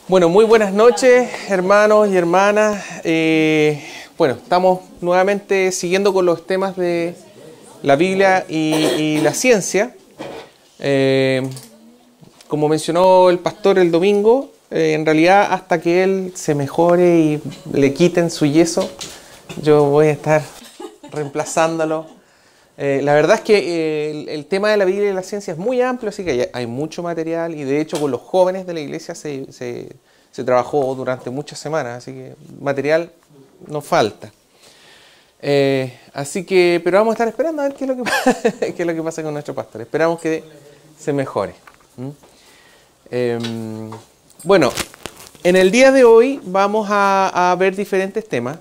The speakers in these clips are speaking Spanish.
Bueno, muy buenas noches, hermanos y hermanas. Estamos nuevamente siguiendo con los temas de la Biblia y la ciencia. Como mencionó el pastor el domingo, en realidad hasta que él se mejore y le quiten su yeso, yo voy a estar reemplazándolo. La verdad es que el tema de la Biblia y la ciencia es muy amplio, así que hay mucho material y de hecho con los jóvenes de la iglesia se trabajó durante muchas semanas, así que material no falta. Pero vamos a estar esperando a ver qué es lo que pasa con nuestro pastor. Esperamos que se mejore. Bueno, en el día de hoy vamos a ver diferentes temas.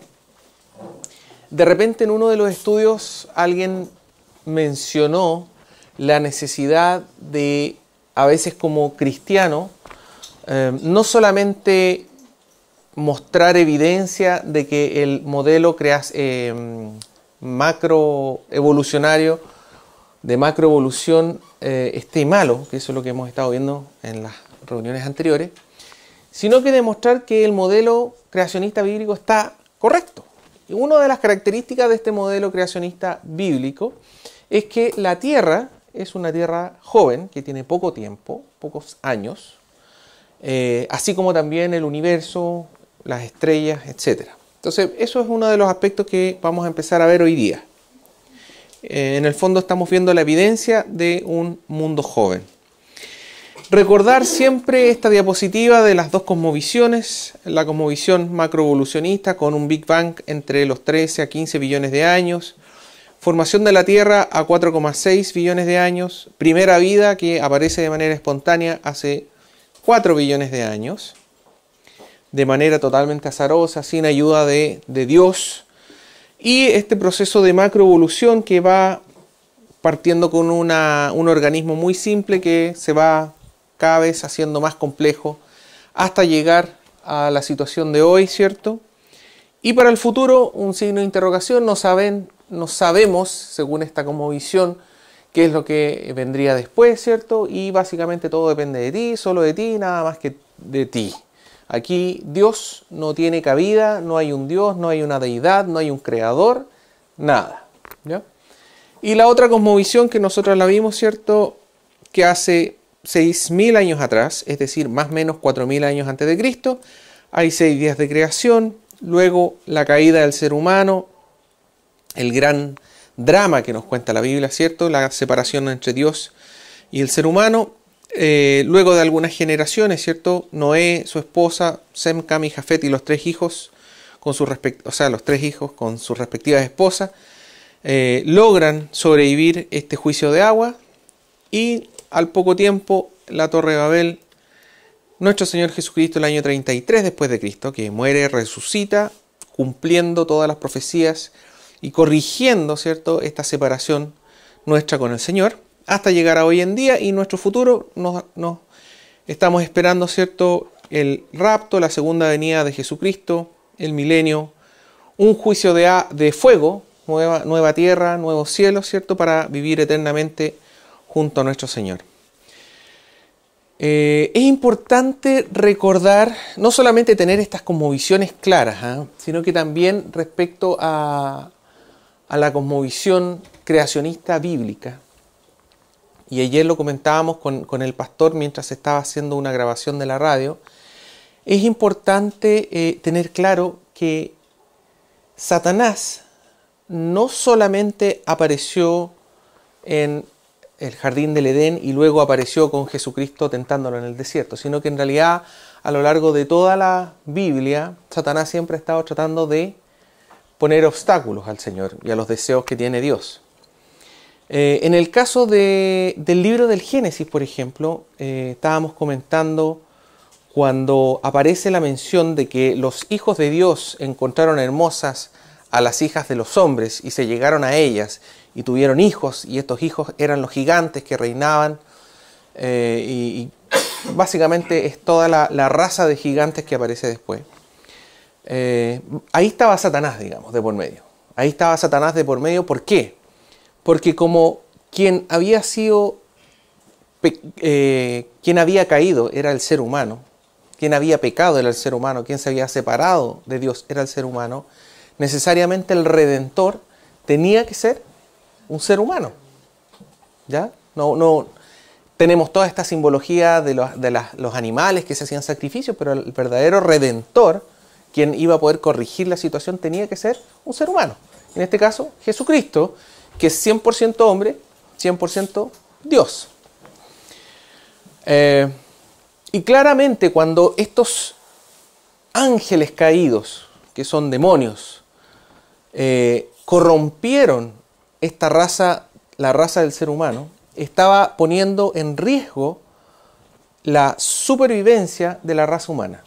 De repente en uno de los estudios alguien mencionó la necesidad de, a veces como cristiano, no solamente mostrar evidencia de que el modelo macroevolucionario, de macroevolución, esté malo, que eso es lo que hemos estado viendo en las reuniones anteriores, sino que demostrar que el modelo creacionista bíblico está correcto. Y una de las características de este modelo creacionista bíblico es que la Tierra es una Tierra joven, que tiene poco tiempo, pocos años, así como también el universo, las estrellas, etc. Entonces, eso es uno de los aspectos que vamos a empezar a ver hoy día. En el fondo estamos viendo la evidencia de un mundo joven. Recordar siempre esta diapositiva de las dos cosmovisiones, la cosmovisión macroevolucionista con un Big Bang entre los 13 a 15 billones de años, formación de la Tierra a 4,6 billones de años, primera vida que aparece de manera espontánea hace 4 billones de años, de manera totalmente azarosa, sin ayuda de Dios, y este proceso de macroevolución que va partiendo con un organismo muy simple que se va cada vez haciendo más complejo hasta llegar a la situación de hoy, ¿cierto? Y para el futuro, un signo de interrogación, no sabemos, según esta cosmovisión, qué es lo que vendría después, ¿cierto? Y básicamente todo depende de ti, solo de ti, nada más que de ti. Aquí Dios no tiene cabida, no hay un Dios, no hay una deidad, no hay un creador, nada, ¿ya? Y la otra cosmovisión que nosotros la vimos, ¿cierto? Que hace 6.000 años atrás, es decir, más o menos 4.000 años antes de Cristo, hay 6 días de creación, luego la caída del ser humano, el gran drama que nos cuenta la Biblia, ¿cierto? La separación entre Dios y el ser humano. Luego de algunas generaciones, ¿cierto? Noé, su esposa, Sem, Cam y Jafet y los tres hijos con sus respectivas esposas logran sobrevivir este juicio de agua y al poco tiempo la Torre de Babel, nuestro Señor Jesucristo el año 33 después de Cristo, que muere, resucita, cumpliendo todas las profecías y corrigiendo, ¿cierto?, esta separación nuestra con el Señor, hasta llegar a hoy en día y nuestro futuro nos estamos esperando, ¿cierto?, el rapto, la segunda venida de Jesucristo, el milenio, un juicio de fuego, nueva tierra, nuevos cielos, ¿cierto?, para vivir eternamente junto a nuestro Señor. Es importante recordar, no solamente tener estas cosmovisiones claras, sino que también respecto a la cosmovisión creacionista bíblica. Y ayer lo comentábamos con el pastor mientras estaba haciendo una grabación de la radio. Es importante tener claro que Satanás no solamente apareció en el jardín del Edén y luego apareció con Jesucristo tentándolo en el desierto, sino que en realidad a lo largo de toda la Biblia Satanás siempre ha estado tratando de poner obstáculos al Señor y a los deseos que tiene Dios. En el caso del libro del Génesis, por ejemplo, estábamos comentando cuando aparece la mención de que los hijos de Dios encontraron hermosas a las hijas de los hombres y se llegaron a ellas y tuvieron hijos, y estos hijos eran los gigantes que reinaban, y básicamente es toda la raza de gigantes que aparece después. Ahí estaba Satanás, digamos, de por medio. Ahí estaba Satanás de por medio, ¿por qué? Porque como quien había caído era el ser humano, quien había pecado era el ser humano, quien se había separado de Dios era el ser humano, necesariamente el Redentor tenía que ser un ser humano. ¿Ya? No tenemos toda esta simbología de los animales que se hacían sacrificios, pero el verdadero Redentor, quien iba a poder corregir la situación, tenía que ser un ser humano. En este caso, Jesucristo, que es 100% hombre, 100% Dios. Y claramente cuando estos ángeles caídos, que son demonios, corrompieron esta raza, la raza del ser humano, estaba poniendo en riesgo la supervivencia de la raza humana.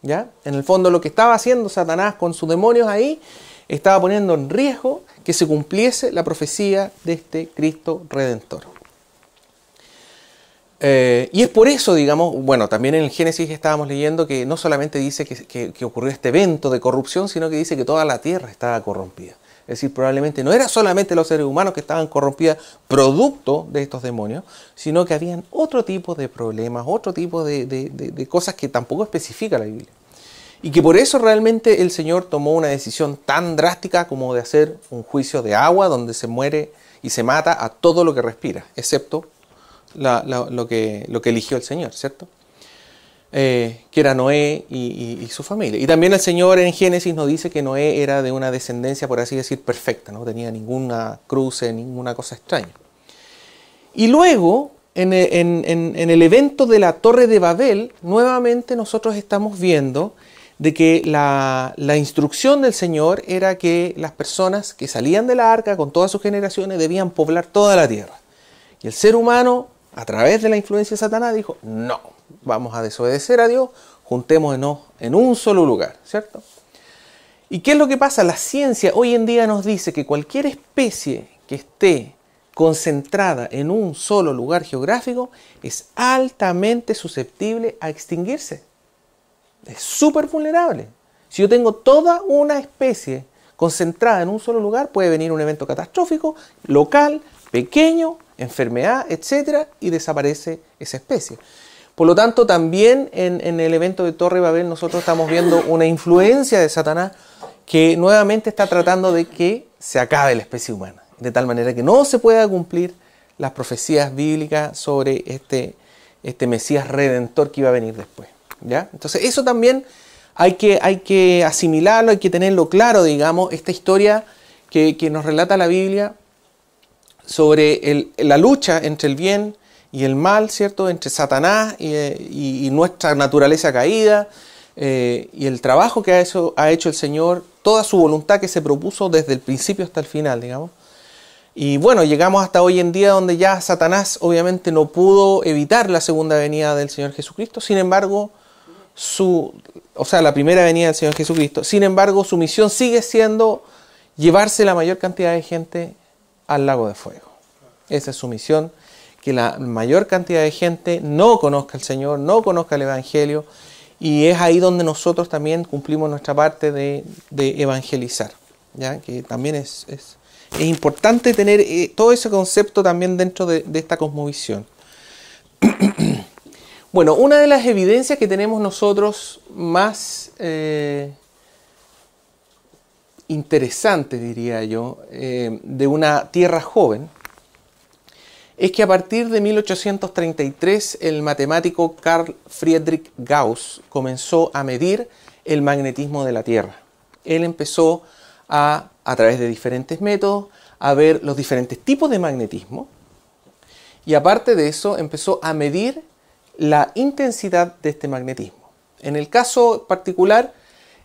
¿Ya? En el fondo lo que estaba haciendo Satanás con sus demonios ahí, estaba poniendo en riesgo que se cumpliese la profecía de este Cristo Redentor. Y es por eso, digamos, bueno, también en el Génesis estábamos leyendo que no solamente dice que ocurrió este evento de corrupción, sino que dice que toda la tierra estaba corrompida. Es decir, probablemente no era solamente los seres humanos que estaban corrompidos producto de estos demonios, sino que habían otro tipo de problemas, otro tipo de cosas que tampoco especifica la Biblia. Y que por eso realmente el Señor tomó una decisión tan drástica como de hacer un juicio de agua donde se muere y se mata a todo lo que respira, excepto lo que eligió el Señor, ¿cierto? Que era Noé y su familia. Y también el Señor en Génesis nos dice que Noé era de una descendencia, por así decir, perfecta, no tenía ninguna cruce, ninguna cosa extraña. Y luego, en el evento de la Torre de Babel, nuevamente nosotros estamos viendo de que la instrucción del Señor era que las personas que salían de la arca con todas sus generaciones debían poblar toda la tierra. Y el ser humano, a través de la influencia de Satanás, dijo, no, vamos a desobedecer a Dios, juntémonos en un solo lugar, ¿cierto? ¿Y qué es lo que pasa? La ciencia hoy en día nos dice que cualquier especie que esté concentrada en un solo lugar geográfico es altamente susceptible a extinguirse. Es súper vulnerable. Si yo tengo toda una especie concentrada en un solo lugar, puede venir un evento catastrófico, local, pequeño, enfermedad, etcétera, y desaparece esa especie. Por lo tanto, también en el evento de Torre Babel nosotros estamos viendo una influencia de Satanás que nuevamente está tratando de que se acabe la especie humana, de tal manera que no se pueda cumplir las profecías bíblicas sobre este Mesías Redentor que iba a venir después. ¿Ya? Entonces eso también hay que asimilarlo, hay que tenerlo claro, digamos, esta historia que nos relata la Biblia sobre la lucha entre el bien y el mal, ¿cierto? Entre Satanás y nuestra naturaleza caída, y el trabajo que ha hecho el Señor, toda su voluntad que se propuso desde el principio hasta el final, digamos. Y bueno, llegamos hasta hoy en día donde ya Satanás obviamente no pudo evitar la segunda venida del Señor Jesucristo, sin embargo, la primera venida del Señor Jesucristo, sin embargo, su misión sigue siendo llevarse la mayor cantidad de gente al lago de fuego. Esa es su misión, que la mayor cantidad de gente no conozca al Señor, no conozca el Evangelio, y es ahí donde nosotros también cumplimos nuestra parte de evangelizar, ¿ya? Que también es importante tener todo ese concepto también dentro de esta cosmovisión. Bueno, una de las evidencias que tenemos nosotros más interesantes, diría yo, de una tierra joven, es que a partir de 1833 el matemático Carl Friedrich Gauss comenzó a medir el magnetismo de la Tierra. Él empezó a través de diferentes métodos, a ver los diferentes tipos de magnetismo, y aparte de eso empezó a medir la intensidad de este magnetismo. En el caso particular,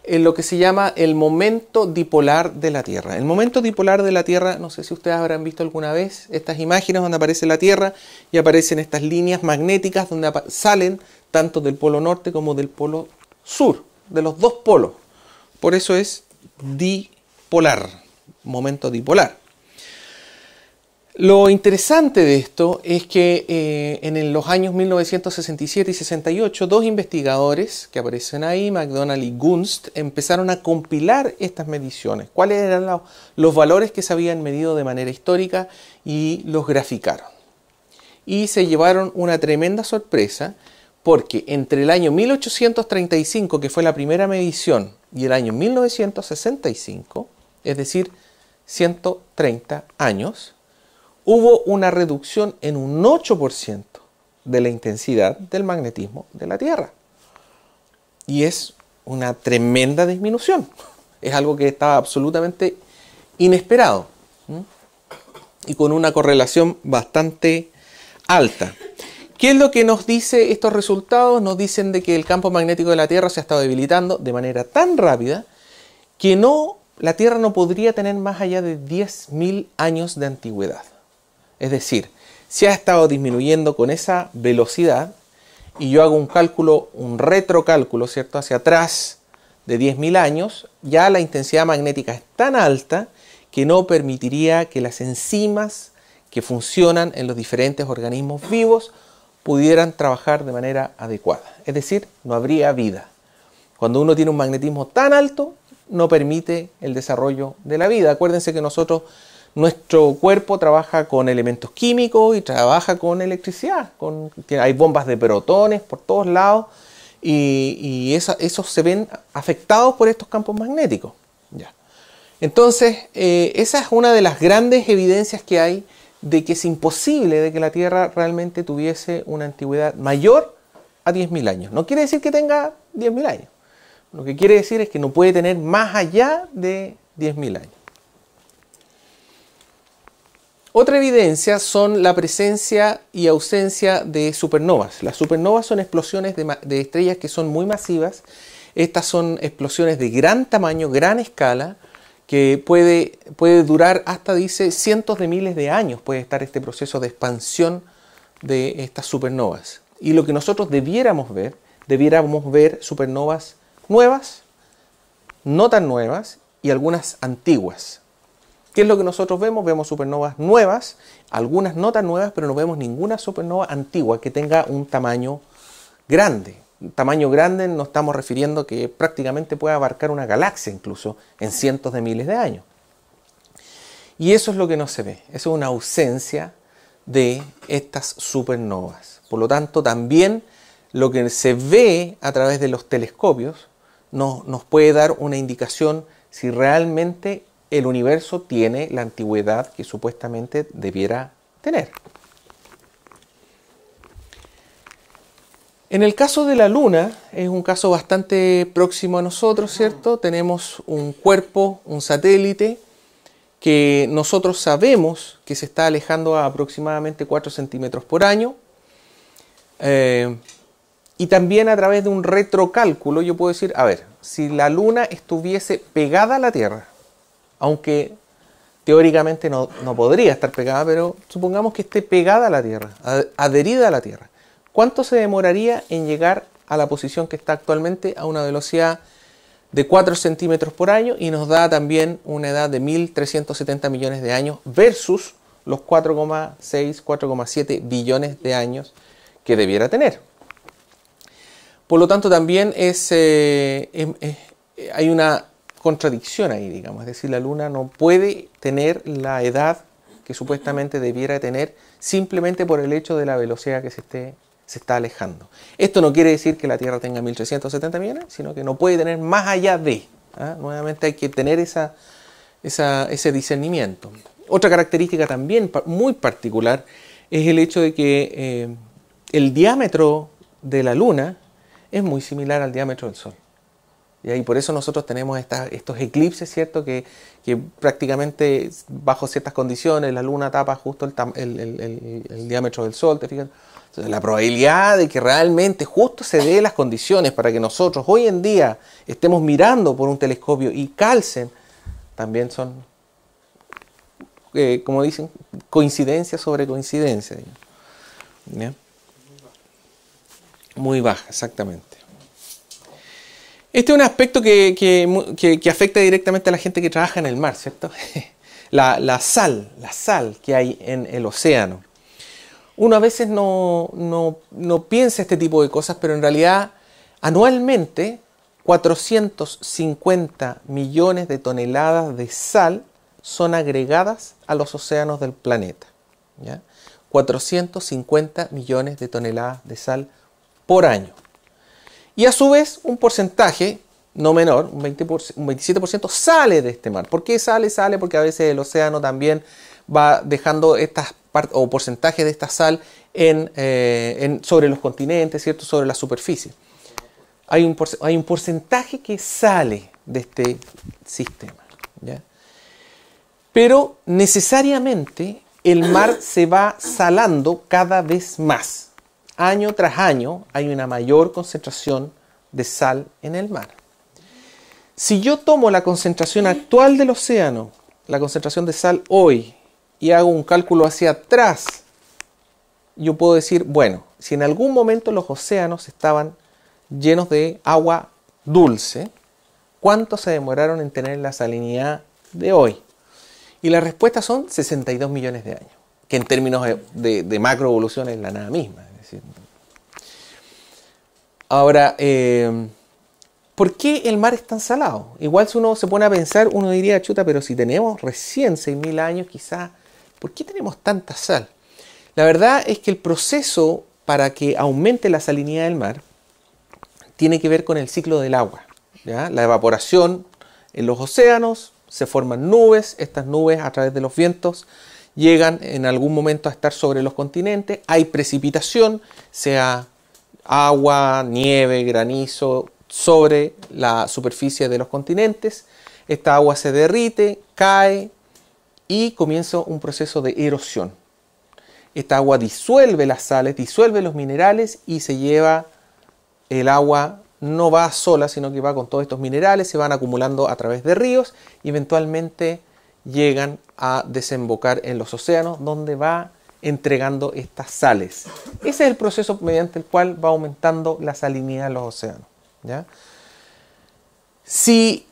en lo que se llama el momento dipolar de la Tierra. El momento dipolar de la Tierra, no sé si ustedes habrán visto alguna vez estas imágenes donde aparece la Tierra y aparecen estas líneas magnéticas donde salen tanto del polo norte como del polo sur, de los dos polos. Por eso es dipolar, momento dipolar. Lo interesante de esto es que en los años 1967 y 68, dos investigadores que aparecen ahí, McDonald y Gunst, empezaron a compilar estas mediciones. ¿Cuáles eran los valores que se habían medido de manera histórica? Y los graficaron. Y se llevaron una tremenda sorpresa Porque entre el año 1835, que fue la primera medición, y el año 1965, es decir, 130 años, hubo una reducción en un 8% de la intensidad del magnetismo de la Tierra. Y es una tremenda disminución. Es algo que estaba absolutamente inesperado, ¿m? Y con una correlación bastante alta. ¿Qué es lo que nos dice estos resultados? Nos dicen de que el campo magnético de la Tierra se ha estado debilitando de manera tan rápida que la Tierra no podría tener más allá de 10.000 años de antigüedad. Es decir, se ha estado disminuyendo con esa velocidad, y yo hago un cálculo, un retrocálculo, ¿cierto?, hacia atrás de 10.000 años, ya la intensidad magnética es tan alta que no permitiría que las enzimas que funcionan en los diferentes organismos vivos pudieran trabajar de manera adecuada. Es decir, no habría vida. Cuando uno tiene un magnetismo tan alto, no permite el desarrollo de la vida. Acuérdense que nuestro cuerpo trabaja con elementos químicos y trabaja con electricidad. Hay bombas de protones por todos lados y esos se ven afectados por estos campos magnéticos. Ya. Entonces, esa es una de las grandes evidencias que hay de que es imposible de que la Tierra realmente tuviese una antigüedad mayor a 10.000 años. No quiere decir que tenga 10.000 años. Lo que quiere decir es que no puede tener más allá de 10.000 años. Otra evidencia son la presencia y ausencia de supernovas. Las supernovas son explosiones de estrellas que son muy masivas. Estas son explosiones de gran tamaño, gran escala, que puede durar hasta, dice, cientos de miles de años. Puede estar este proceso de expansión de estas supernovas. Y lo que nosotros debiéramos ver supernovas nuevas, no tan nuevas, y algunas antiguas. ¿Qué es lo que nosotros vemos? Vemos supernovas nuevas, algunas no tan nuevas, pero no vemos ninguna supernova antigua que tenga un tamaño grande. Un tamaño grande nos estamos refiriendo que prácticamente puede abarcar una galaxia incluso en cientos de miles de años. Y eso es lo que no se ve. Eso es una ausencia de estas supernovas. Por lo tanto, también lo que se ve a través de los telescopios nos puede dar una indicación si realmente el universo tiene la antigüedad que supuestamente debiera tener. En el caso de la Luna, es un caso bastante próximo a nosotros, ¿cierto? Tenemos un cuerpo, un satélite, que nosotros sabemos que se está alejando a aproximadamente 4 centímetros por año. Y también a través de un retrocálculo yo puedo decir, a ver, si la Luna estuviese pegada a la Tierra, aunque teóricamente no podría estar pegada, pero supongamos que esté pegada a la Tierra, adherida a la Tierra, ¿cuánto se demoraría en llegar a la posición que está actualmente a una velocidad de 4 centímetros por año? Y nos da también una edad de 1.370 millones de años versus los 4,6, 4,7 billones de años que debiera tener. Por lo tanto, también hay una contradicción ahí, digamos. Es decir, la Luna no puede tener la edad que supuestamente debiera tener simplemente por el hecho de la velocidad que se está alejando. Esto no quiere decir que la Tierra tenga 1.370 millones, sino que no puede tener más allá de. Nuevamente hay que tener ese discernimiento. Otra característica también muy particular es el hecho de que el diámetro de la Luna es muy similar al diámetro del Sol. Y por eso nosotros tenemos estos eclipses, ¿cierto? Que prácticamente bajo ciertas condiciones la Luna tapa justo el diámetro del Sol, ¿te fijas? Entonces, la probabilidad de que realmente justo se dé las condiciones para que nosotros hoy en día estemos mirando por un telescopio y calcen, también son, como dicen, coincidencia sobre coincidencia. ¿Ya? Muy baja, exactamente. Este es un aspecto que afecta directamente a la gente que trabaja en el mar, ¿cierto? La sal que hay en el océano. Uno a veces no piensa este tipo de cosas, pero en realidad anualmente 450 millones de toneladas de sal son agregadas a los océanos del planeta. ¿Ya? 450 millones de toneladas de sal por año. Y a su vez, un porcentaje no menor, un 27%, sale de este mar. ¿Por qué sale? Sale porque a veces el océano también va dejando estas partes o porcentajes de esta sal sobre los continentes, ¿cierto? Sobre la superficie. Hay un porcentaje que sale de este sistema, ¿ya? Pero necesariamente el mar se va salando cada vez más. Año tras año hay una mayor concentración de sal en el mar. Si yo tomo la concentración actual del océano, la concentración de sal hoy, y hago un cálculo hacia atrás, yo puedo decir, bueno, si en algún momento los océanos estaban llenos de agua dulce, ¿cuánto se demoraron en tener la salinidad de hoy? Y la respuesta son 62 millones de años, que en términos de macroevolución es la nada misma. Es decir, ahora, ¿por qué el mar es tan salado? Igual si uno se pone a pensar, uno diría, chuta, pero si tenemos recién 6.000 años quizás, ¿por qué tenemos tanta sal? La verdad es que el proceso para que aumente la salinidad del mar tiene que ver con el ciclo del agua, ¿ya? La evaporación en los océanos, se forman nubes, estas nubes a través de los vientos llegan en algún momento a estar sobre los continentes, hay precipitación, sea agua, nieve, granizo, sobre la superficie de los continentes, esta agua se derrite, cae y comienza un proceso de erosión. Esta agua disuelve las sales, disuelve los minerales y se lleva el agua, no va sola, sino que va con todos estos minerales, se van acumulando a través de ríos y eventualmente llegan a desembocar en los océanos, donde va entregando estas sales. Ese es el proceso mediante el cual va aumentando la salinidad de los océanos, ¿ya? Si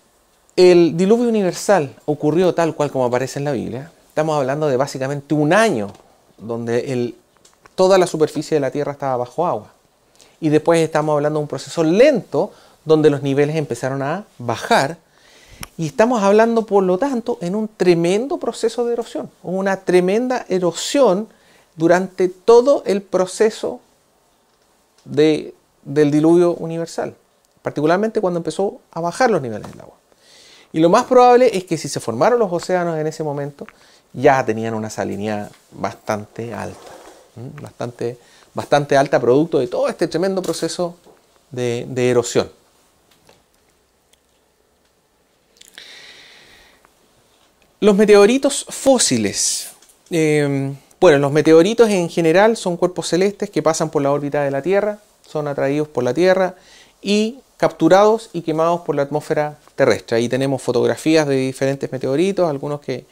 el diluvio universal ocurrió tal cual como aparece en la Biblia, estamos hablando de básicamente un año donde toda la superficie de la Tierra estaba bajo agua. Y después estamos hablando de un proceso lento donde los niveles empezaron a bajar. Y estamos hablando, por lo tanto, en un tremendo proceso de erosión. Una tremenda erosión durante todo el proceso del diluvio universal. Particularmente cuando empezó a bajar los niveles del agua. Y lo más probable es que si se formaron los océanos en ese momento, ya tenían una salinidad bastante alta. Bastante alta, producto de todo este tremendo proceso de erosión. Los meteoritos fósiles. Bueno, los meteoritos en general son cuerpos celestes que pasan por la órbita de la Tierra, son atraídos por la Tierra y capturados y quemados por la atmósfera terrestre. Ahí tenemos fotografías de diferentes meteoritos, algunos que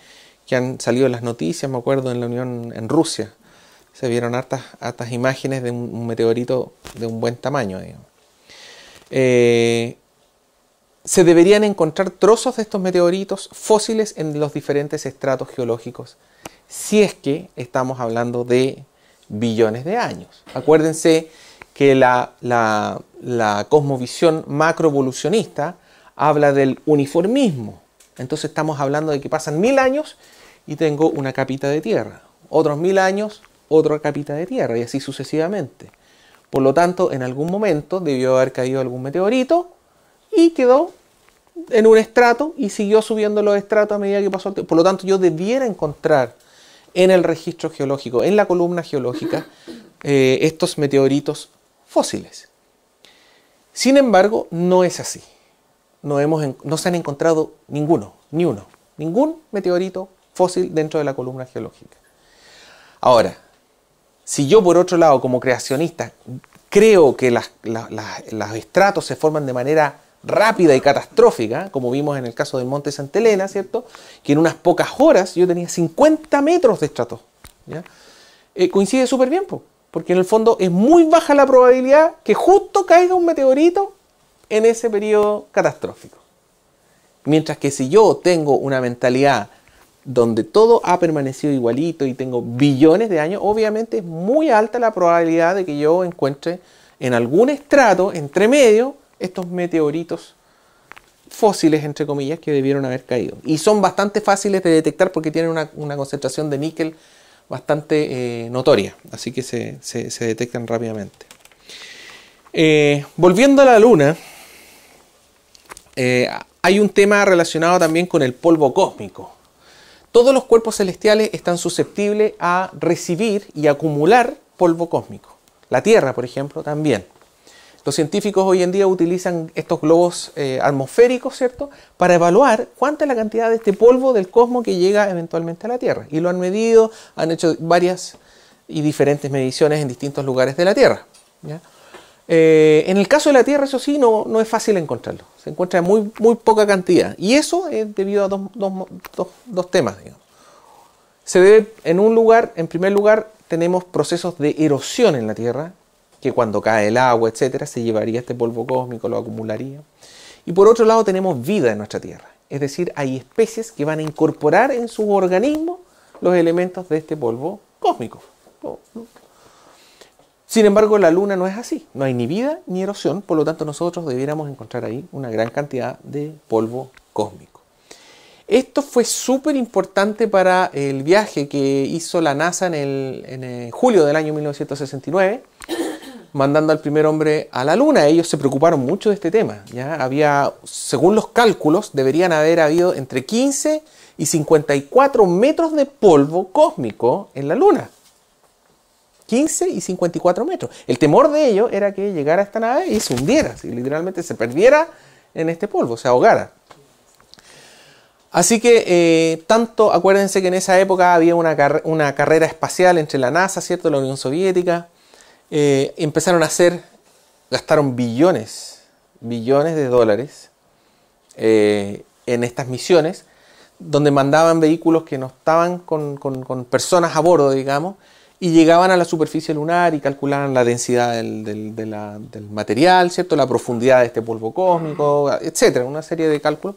han salido en las noticias, me acuerdo en Rusia. Se vieron hartas imágenes de un meteorito de un buen tamaño, digamos. Se deberían encontrar trozos de estos meteoritos fósiles en los diferentes estratos geológicos, si es que estamos hablando de billones de años. Acuérdense que la cosmovisión macroevolucionista habla del uniformismo. Entonces estamos hablando de que pasan 1000 años y tengo una capita de tierra. Otros 1000 años, otra capita de tierra y así sucesivamente. Por lo tanto, en algún momento debió haber caído algún meteorito y quedó en un estrato y siguió subiendo los estratos a medida que pasó el tiempo. Por lo tanto, yo debiera encontrar en el registro geológico, en la columna geológica, estos meteoritos fósiles. Sin embargo, no es así. No se han encontrado ningún meteorito fósil dentro de la columna geológica. Ahora, si yo por otro lado, como creacionista, creo que los estratos se forman de manera rápida y catastrófica, como vimos en el caso del Monte Santa Elena, ¿cierto? Que en unas pocas horas yo tenía 50 metros de estrato, ¿ya? Coincide súper bien, porque en el fondo es muy baja la probabilidad que justo caiga un meteorito en ese periodo catastrófico. Mientras que si yo tengo una mentalidad donde todo ha permanecido igualito y tengo billones de años, obviamente es muy alta la probabilidad de que yo encuentre en algún estrato entre medio estos meteoritos fósiles, entre comillas, que debieron haber caído. Y son bastante fáciles de detectar porque tienen una concentración de níquel bastante notoria, así que se detectan rápidamente. Volviendo a la Luna, hay un tema relacionado también con el polvo cósmico. Todos los cuerpos celestiales están susceptibles a recibir y acumular polvo cósmico. La Tierra, por ejemplo, también. Los científicos hoy en día utilizan estos globos atmosféricos, ¿cierto?, para evaluar cuánta es la cantidad de este polvo del cosmos que llega eventualmente a la Tierra. Y lo han medido, han hecho varias y diferentes mediciones en distintos lugares de la Tierra, ¿ya? En el caso de la Tierra, eso sí, no es fácil encontrarlo. Se encuentra en muy poca cantidad. Y eso es debido a dos temas, digamos. Se debe, en primer lugar, tenemos procesos de erosión en la Tierra, que cuando cae el agua, etcétera, se llevaría este polvo cósmico, lo acumularía. Y por otro lado tenemos vida en nuestra Tierra. Es decir, hay especies que van a incorporar en sus organismos los elementos de este polvo cósmico. Sin embargo, la Luna no es así. No hay ni vida ni erosión, por lo tanto nosotros debiéramos encontrar ahí una gran cantidad de polvo cósmico. Esto fue súper importante para el viaje que hizo la NASA en julio del año 1969, mandando al primer hombre a la Luna. Ellos se preocuparon mucho de este tema, ¿ya? Según los cálculos, deberían haber habido entre 15 y 54 metros de polvo cósmico en la Luna. 15 y 54 metros. El temor de ellos era que llegara esta nave y se hundiera, y literalmente se perdiera en este polvo, se ahogara. Así que, acuérdense que en esa época había una carrera espacial entre la NASA, ¿cierto?, la Unión Soviética. Gastaron billones de dólares en estas misiones, donde mandaban vehículos que no estaban con personas a bordo, digamos, y llegaban a la superficie lunar y calculaban la densidad del material, ¿cierto?, la profundidad de este polvo cósmico, etcétera, una serie de cálculos.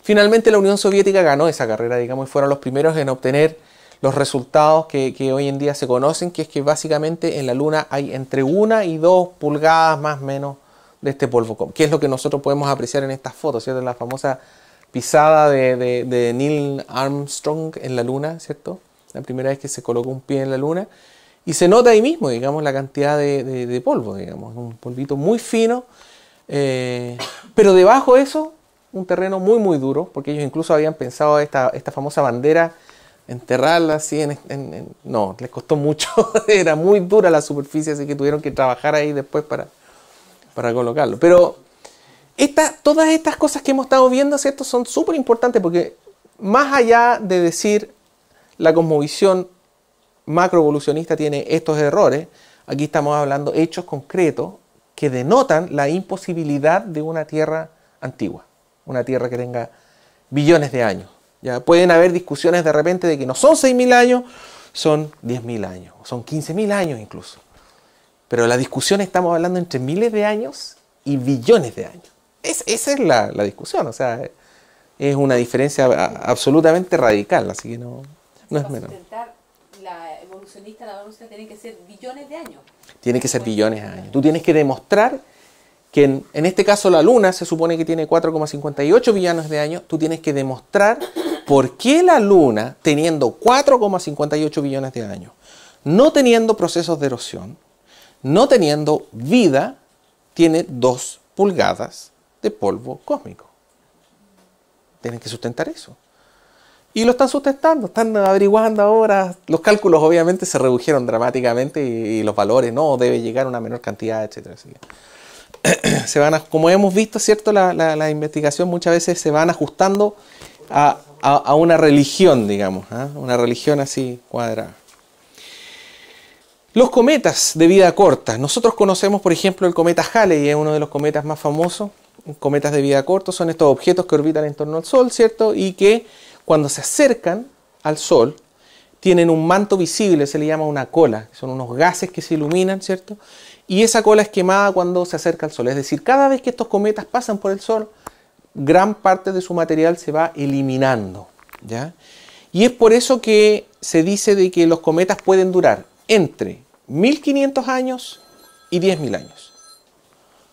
Finalmente la Unión Soviética ganó esa carrera, digamos, y fueron los primeros en obtener los resultados que hoy en día se conocen, que es que básicamente en la Luna hay entre 1 y 2 pulgadas más o menos de este polvo cósmico, que es lo que nosotros podemos apreciar en estas fotos, ¿cierto?, la famosa pisada de Neil Armstrong en la Luna, ¿cierto?, la primera vez que se colocó un pie en la Luna, y se nota ahí mismo, digamos, la cantidad de polvo, digamos, un polvito muy fino, pero debajo de eso, un terreno muy duro, porque ellos incluso habían pensado esta famosa bandera, enterrarla así, no, les costó mucho, era muy dura la superficie, así que tuvieron que trabajar ahí después para colocarlo. Pero todas estas cosas que hemos estado viendo, ¿cierto?, son súper importantes, porque más allá de decir la cosmovisión macroevolucionista tiene estos errores, aquí estamos hablando de hechos concretos que denotan la imposibilidad de una Tierra antigua, una Tierra que tenga billones de años. Ya pueden haber discusiones de repente de que no son 6.000 años, son 10.000 años, son 15.000 años incluso. Pero la discusión, estamos hablando entre miles de años y billones de años. Esa es la discusión, o sea, es una diferencia absolutamente radical, así que no es menor. La evolucionista tiene que ser billones de años. Tiene que ser billones de años. Tú tienes que demostrar que en este caso la Luna se supone que tiene 4,58 billones de años. Tú tienes que demostrar por qué la Luna, teniendo 4,58 billones de años, no teniendo procesos de erosión, no teniendo vida, tiene 2 pulgadas de polvo cósmico. Tienen que sustentar eso. Y lo están sustentando, están averiguando ahora. Los cálculos obviamente se redujeron dramáticamente y los valores no debe llegar a una menor cantidad, etcétera. Como hemos visto, ¿cierto? La investigación muchas veces se van ajustando a una religión, digamos, una religión así cuadrada. Los cometas de vida corta. Nosotros conocemos, por ejemplo, el cometa Halley, es uno de los cometas más famosos. Cometas de vida corta son estos objetos que orbitan en torno al Sol, ¿cierto? Y que cuando se acercan al Sol, tienen un manto visible, se le llama una cola. Son unos gases que se iluminan, ¿cierto? Y esa cola es quemada cuando se acerca al Sol. Es decir, cada vez que estos cometas pasan por el Sol, gran parte de su material se va eliminando, ¿ya? Y es por eso que se dice de que los cometas pueden durar entre 1.500 años y 10.000 años.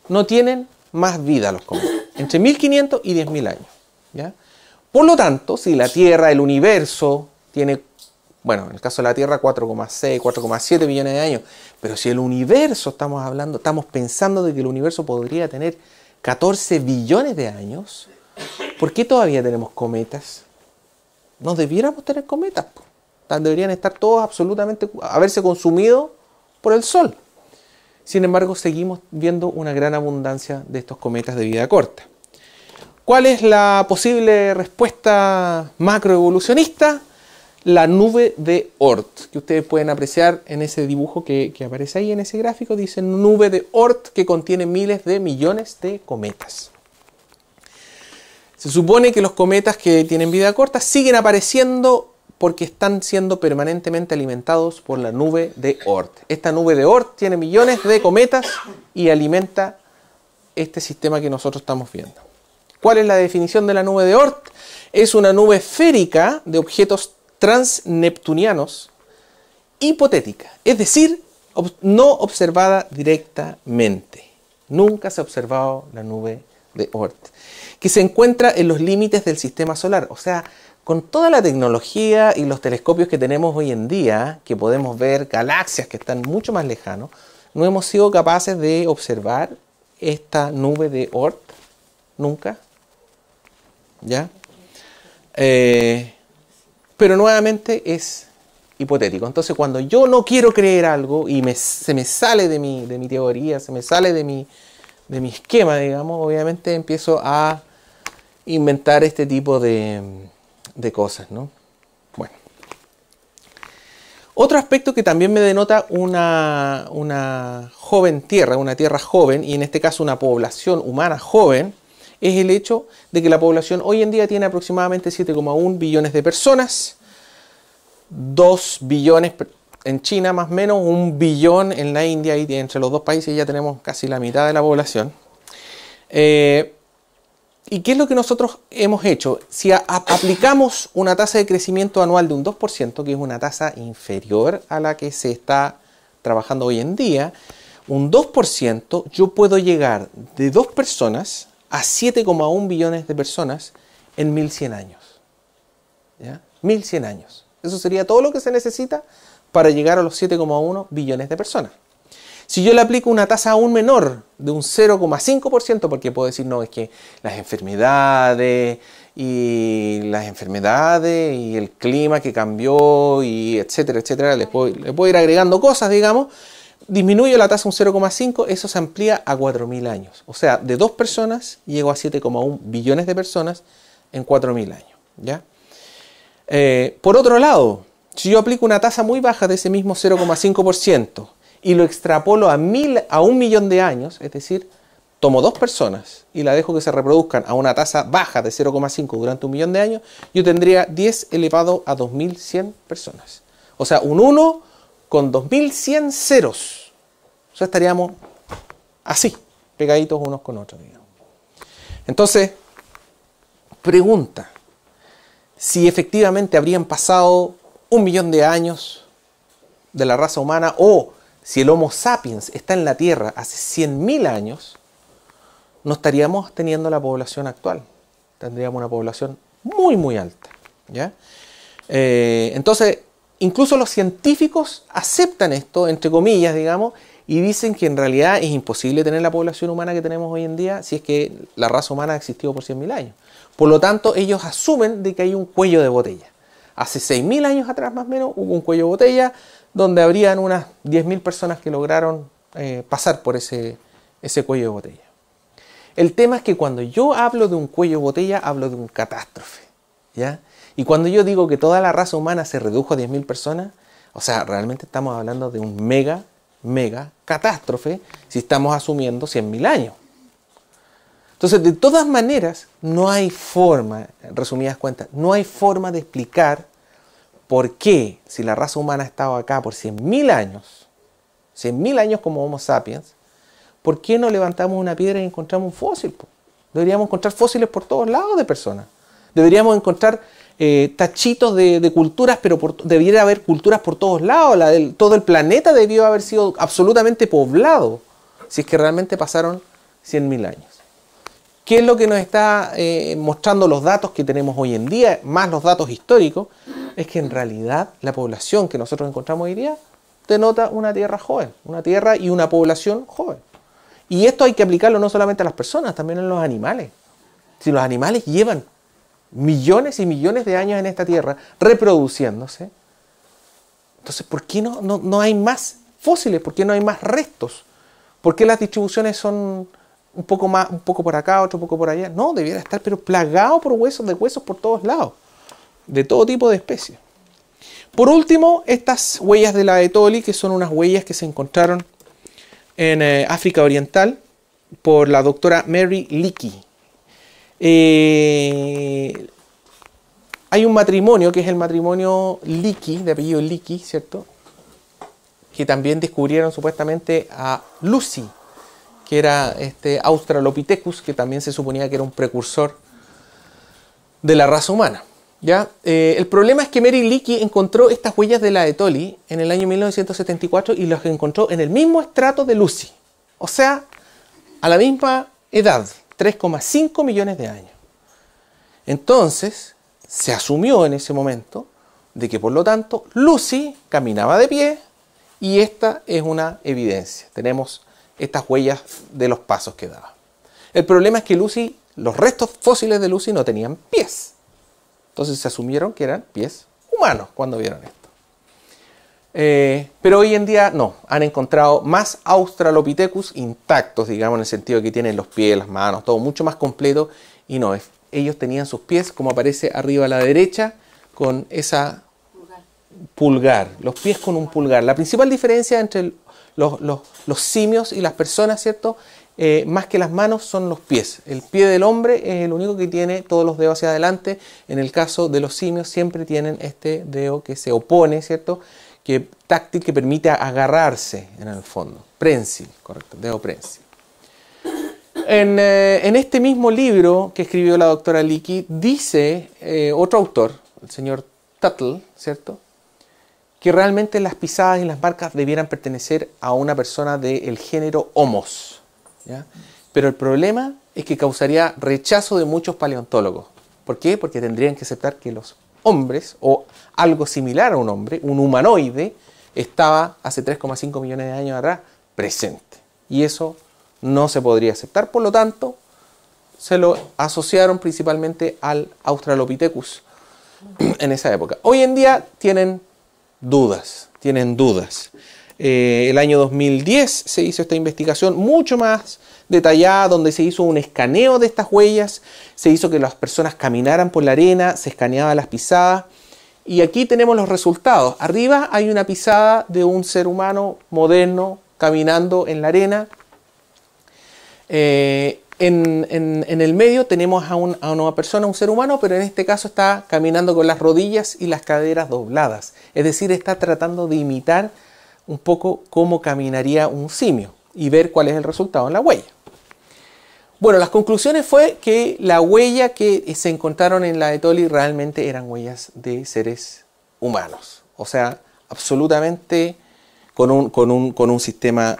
No tienen más vida los cometas. Entre 1.500 y 10.000 años, ¿ya? Por lo tanto, si la Tierra, el universo, tiene Bueno, en el caso de la Tierra 4,6, 4,7 billones de años. Pero si el universo estamos hablando, estamos pensando de que el universo podría tener 14 billones de años, ¿por qué todavía tenemos cometas? No debiéramos tener cometas, po. Deberían estar todos absolutamente, haberse consumido por el Sol. Sin embargo, seguimos viendo una gran abundancia de estos cometas de vida corta. ¿Cuál es la posible respuesta macroevolucionista? La nube de Oort, que ustedes pueden apreciar en ese dibujo que aparece ahí en ese gráfico. Dice nube de Oort que contiene miles de millones de cometas. Se supone que los cometas que tienen vida corta siguen apareciendo porque están siendo permanentemente alimentados por la nube de Oort. Esta nube de Oort tiene millones de cometas y alimenta este sistema que nosotros estamos viendo. ¿Cuál es la definición de la nube de Oort? Es una nube esférica de objetos transneptunianos hipotética, es decir, no observada directamente. Nunca se ha observado la nube de Oort, que se encuentra en los límites del sistema solar. O sea, con toda la tecnología y los telescopios que tenemos hoy en día, que podemos ver galaxias que están mucho más lejanos, no hemos sido capaces de observar esta nube de Oort nunca. ¿Ya? Pero nuevamente es hipotético. Entonces, cuando yo no quiero creer algo y se me sale de mi teoría, se me sale de mi esquema, digamos, obviamente empiezo a inventar este tipo de cosas, ¿no? Bueno. Otro aspecto que también me denota una joven tierra, una tierra joven, y en este caso una población humana joven, es el hecho de que la población hoy en día tiene aproximadamente 7,1 billones de personas, 2 billones en China más o menos, 1 billón en la India, y entre los dos países ya tenemos casi la mitad de la población. ¿Y qué es lo que nosotros hemos hecho? Si aplicamos una tasa de crecimiento anual de un 2%, que es una tasa inferior a la que se está trabajando hoy en día, un 2%, yo puedo llegar de 2 personas a 7,1 billones de personas en 1100 años. ¿Ya? 1100 años. Eso sería todo lo que se necesita para llegar a los 7,1 billones de personas. Si yo le aplico una tasa aún menor de un 0,5%, porque puedo decir, no, es que las enfermedades y el clima que cambió y etcétera, etcétera, le puedo ir agregando cosas, digamos, disminuyo la tasa un 0,5, eso se amplía a 4.000 años. O sea, de 2 personas llego a 7,1 billones de personas en 4.000 años. ¿Ya? Por otro lado, si yo aplico una tasa muy baja de ese mismo 0,5% y lo extrapolo a 1 millón de años, es decir, tomo 2 personas y la dejo que se reproduzcan a una tasa baja de 0,5 durante 1 millón de años, yo tendría 10 elevado a 2100 personas. O sea, un 1 con 2100 ceros. O sea, estaríamos así, pegaditos unos con otros, digamos. Entonces, pregunta, si efectivamente habrían pasado 1 millón de años de la raza humana, o si el Homo sapiens está en la Tierra hace 100.000 años, no estaríamos teniendo la población actual. Tendríamos una población muy, muy alta. ¿Ya? Entonces, incluso los científicos aceptan esto, entre comillas, digamos, y dicen que en realidad es imposible tener la población humana que tenemos hoy en día si es que la raza humana ha existido por 100.000 años. Por lo tanto, ellos asumen de que hay un cuello de botella. Hace 6.000 años atrás, más o menos, hubo un cuello de botella donde habrían unas 10.000 personas que lograron pasar por ese cuello de botella. El tema es que cuando yo hablo de un cuello de botella, hablo de un catástrofe, ¿ya? Y cuando yo digo que toda la raza humana se redujo a 10.000 personas, o sea, realmente estamos hablando de un mega catástrofe si estamos asumiendo 100.000 años. Entonces, de todas maneras, no hay forma, en resumidas cuentas, no hay forma de explicar por qué, si la raza humana ha estado acá por 100.000 años como Homo sapiens, ¿por qué no levantamos una piedra y encontramos un fósil? Deberíamos encontrar fósiles por todos lados de personas. Deberíamos encontrar tachitos de culturas, pero debería haber culturas por todos lados. Todo el planeta debió haber sido absolutamente poblado si es que realmente pasaron 100.000 años. ¿Qué es lo que nos está mostrando los datos que tenemos hoy en día, más los datos históricos? es que en realidad la población que nosotros encontramos hoy día denota una tierra joven, una tierra y una población joven. Y esto hay que aplicarlo no solamente a las personas, también a los animales. Si los animales llevan millones y millones de años en esta tierra reproduciéndose, entonces ¿por qué no hay más fósiles? ¿Por qué no hay más restos? ¿Por qué las distribuciones son un poco por acá, otro poco por allá? No, debiera estar pero plagado por huesos por todos lados, de todo tipo de especies. Por último, estas huellas de la Etoli, que son unas huellas que se encontraron en África Oriental por la doctora Mary Leakey. Hay un matrimonio, que es el matrimonio Leakey, de apellido Leakey, ¿cierto?, que también descubrieron supuestamente a Lucy, que era Australopithecus, que también se suponía que era un precursor de la raza humana. ¿Ya? El problema es que Mary Leakey encontró estas huellas de la Etoli en el año 1974 y las encontró en el mismo estrato de Lucy. O sea, a la misma edad, 3,5 millones de años. Entonces, se asumió en ese momento de que por lo tanto Lucy caminaba de pie y esta es una evidencia. Tenemos estas huellas de los pasos que daba. El problema es que Lucy, los restos fósiles de Lucy no tenían pies. Entonces se asumieron que eran pies humanos cuando vieron esto. Pero hoy en día no, han encontrado más Australopithecus intactos, digamos, en el sentido de que tienen los pies, las manos, todo mucho más completo. Y no, ellos tenían sus pies, como aparece arriba a la derecha, con esa pulgar, los pies con un pulgar. La principal diferencia entre los simios y las personas, ¿cierto?, más que las manos, son los pies. El pie del hombre es el único que tiene todos los dedos hacia adelante. En el caso de los simios siempre tienen este dedo que se opone, ¿cierto?, que táctil, que permite agarrarse en el fondo. Prensil, correcto, dedo prensil. En este mismo libro que escribió la doctora Leakey, dice otro autor, el señor Tuttle, ¿cierto?, que realmente las pisadas y las marcas debieran pertenecer a una persona del género Homos. ¿Ya? Pero el problema es que causaría rechazo de muchos paleontólogos. ¿Por qué? Porque tendrían que aceptar que los hombres, o algo similar a un hombre, un humanoide, estaba hace 3,5 millones de años atrás presente. Y eso no se podría aceptar. Por lo tanto, se lo asociaron principalmente al Australopithecus en esa época. Hoy en día tienen dudas. El año 2010 se hizo esta investigación mucho más detallada, donde se hizo un escaneo de estas huellas, se hizo que las personas caminaran por la arena, se escaneaban las pisadas, y aquí tenemos los resultados. Arriba hay una pisada de un ser humano moderno caminando en la arena. En el medio tenemos a una persona, un ser humano, pero en este caso está caminando con las rodillas y las caderas dobladas. Es decir, está tratando de imitar un poco cómo caminaría un simio y ver cuál es el resultado en la huella. Bueno, las conclusiones fue que la huella que se encontraron en la Etoli realmente eran huellas de seres humanos. O sea, absolutamente con un sistema,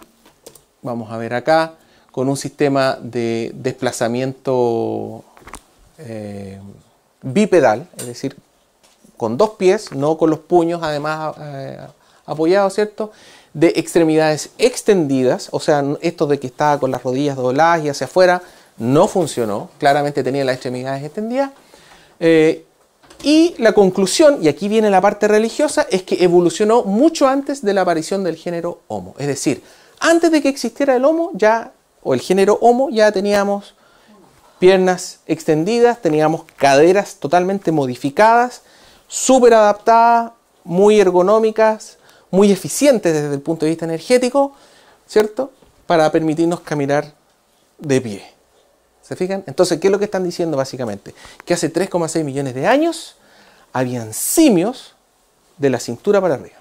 vamos a ver acá, con un sistema de desplazamiento bipedal, es decir, con dos pies, no con los puños además apoyados, ¿cierto?, de extremidades extendidas. O sea, esto de que estaba con las rodillas dobladas y hacia afuera no funcionó, claramente tenía las extremidades extendidas. Y la conclusión, y aquí viene la parte religiosa, es que evolucionó mucho antes de la aparición del género Homo. Es decir, antes de que existiera el Homo, o el género Homo, ya teníamos piernas extendidas, teníamos caderas totalmente modificadas, súper adaptadas, muy ergonómicas, muy eficientes desde el punto de vista energético, ¿cierto?, para permitirnos caminar de pie. ¿Se fijan? Entonces, ¿qué es lo que están diciendo básicamente? Que hace 3,6 millones de años habían simios de la cintura para arriba.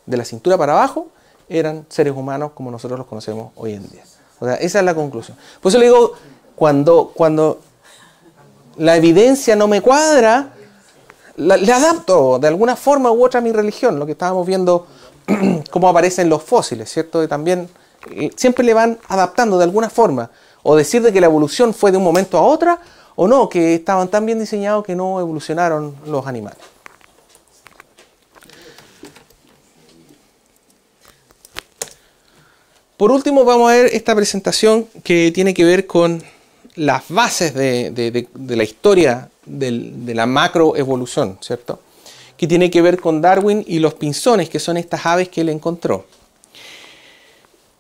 De la cintura para abajo eran seres humanos como nosotros los conocemos hoy en día. O sea, esa es la conclusión. Por eso le digo, cuando la evidencia no me cuadra, le adapto de alguna forma u otra a mi religión. Lo que estábamos viendo, cómo aparecen los fósiles, ¿cierto? Y también siempre le van adaptando de alguna forma. O decir de que la evolución fue de un momento a otra, o no, que estaban tan bien diseñados que no evolucionaron los animales. Por último, vamos a ver esta presentación que tiene que ver con las bases de la historia de la macroevolución, ¿cierto? Que tiene que ver con Darwin y los pinzones, que son estas aves que él encontró.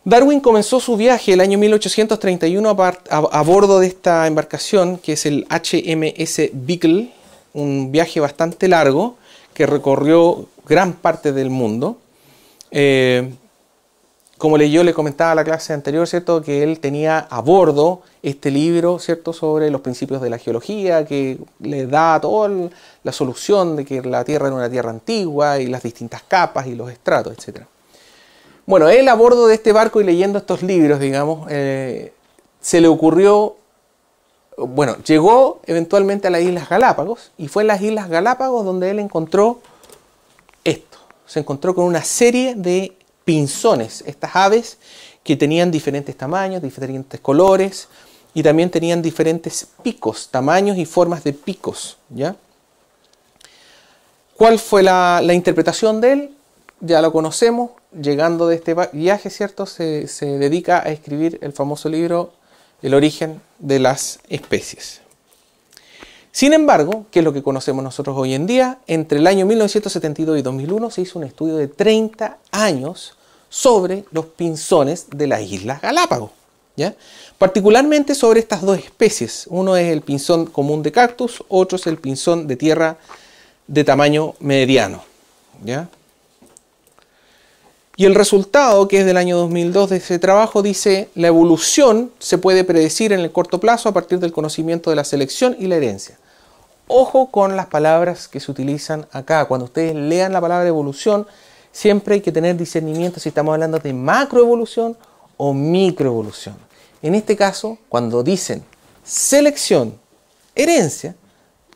Darwin comenzó su viaje el año 1831 a bordo de esta embarcación, que es el HMS Beagle, un viaje bastante largo que recorrió gran parte del mundo. Como yo le comentaba a la clase anterior, ¿cierto?, que él tenía a bordo este libro, ¿cierto?, sobre los principios de la geología, que le da toda la solución de que la Tierra era una Tierra antigua y las distintas capas y los estratos, etc. Bueno, él a bordo de este barco y leyendo estos libros, digamos, se le ocurrió, bueno, llegó eventualmente a las Islas Galápagos, y fue en las Islas Galápagos donde él encontró esto. Se encontró con una serie de pinzones, estas aves que tenían diferentes tamaños, diferentes colores, y también tenían diferentes picos, tamaños y formas de picos, ¿ya? ¿Cuál fue la interpretación de él? Ya lo conocemos. Llegando de este viaje, ¿cierto?, se dedica a escribir el famoso libro El origen de las especies. Sin embargo, ¿qué es lo que conocemos nosotros hoy en día? Entre el año 1972 y 2001 se hizo un estudio de 30 años sobre los pinzones de las Islas Galápagos, ¿ya? Particularmente sobre estas dos especies. Uno es el pinzón común de cactus, otro es el pinzón de tierra de tamaño mediano, ¿ya? Y el resultado, que es del año 2002 de ese trabajo, dice: la evolución se puede predecir en el corto plazo a partir del conocimiento de la selección y la herencia. Ojo con las palabras que se utilizan acá. Cuando ustedes lean la palabra evolución, siempre hay que tener discernimiento si estamos hablando de macroevolución o microevolución. En este caso, cuando dicen selección, herencia,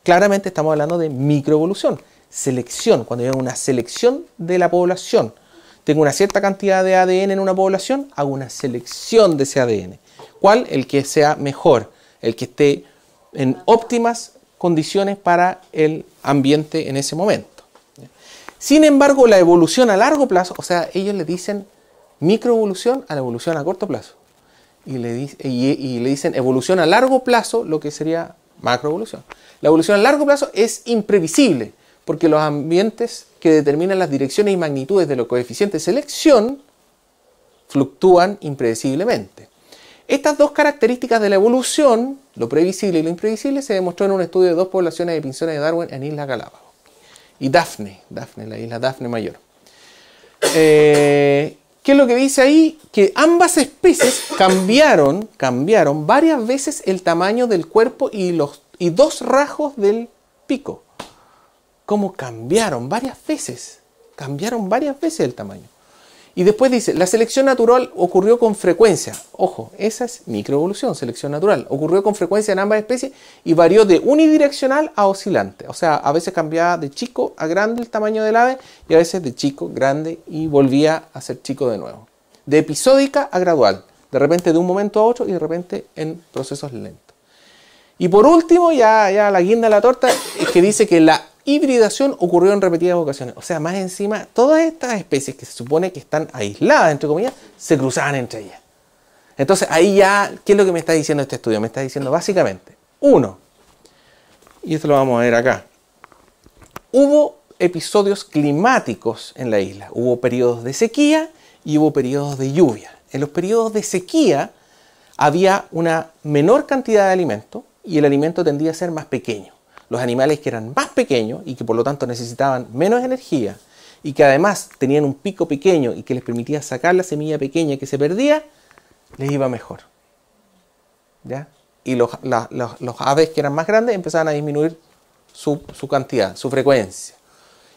claramente estamos hablando de microevolución. Selección, cuando hay una selección de la población. Tengo una cierta cantidad de ADN en una población, hago una selección de ese ADN. ¿Cuál? El que sea mejor, el que esté en óptimas condiciones para el ambiente en ese momento. Sin embargo, la evolución a largo plazo, o sea, ellos le dicen microevolución a la evolución a corto plazo. Y le dicen evolución a largo plazo, lo que sería macroevolución. La evolución a largo plazo es imprevisible, porque los ambientes que determinan las direcciones y magnitudes de los coeficientes de selección fluctúan impredeciblemente. Estas dos características de la evolución, lo previsible y lo imprevisible, se demostró en un estudio de dos poblaciones de pinzones de Darwin en Islas Galápagos. Y Daphne, la isla Daphne Mayor. ¿Qué es lo que dice ahí? Que ambas especies cambiaron varias veces el tamaño del cuerpo y dos rasgos del pico. ¿Cómo cambiaron? Varias veces. Cambiaron varias veces el tamaño. Y después dice, la selección natural ocurrió con frecuencia. Ojo, esa es microevolución, selección natural. Ocurrió con frecuencia en ambas especies y varió de unidireccional a oscilante. O sea, a veces cambiaba de chico a grande el tamaño del ave y a veces de chico, grande y volvía a ser chico de nuevo. De episódica a gradual. De repente de un momento a otro y de repente en procesos lentos. Y por último, ya la guinda de la torta, es que dice que la hibridación ocurrió en repetidas ocasiones. O sea, más encima, todas estas especies que se supone que están aisladas, entre comillas, se cruzaban entre ellas. Entonces, ahí ya, ¿qué es lo que me está diciendo este estudio? Me está diciendo básicamente, uno, y esto lo vamos a ver acá, hubo episodios climáticos en la isla. Hubo periodos de sequía y hubo periodos de lluvia. En los periodos de sequía había una menor cantidad de alimento y el alimento tendía a ser más pequeño. Los animales que eran más pequeños y que por lo tanto necesitaban menos energía y que además tenían un pico pequeño y que les permitía sacar la semilla pequeña que se perdía, les iba mejor. ¿Ya? Y los aves que eran más grandes empezaban a disminuir su cantidad, su frecuencia.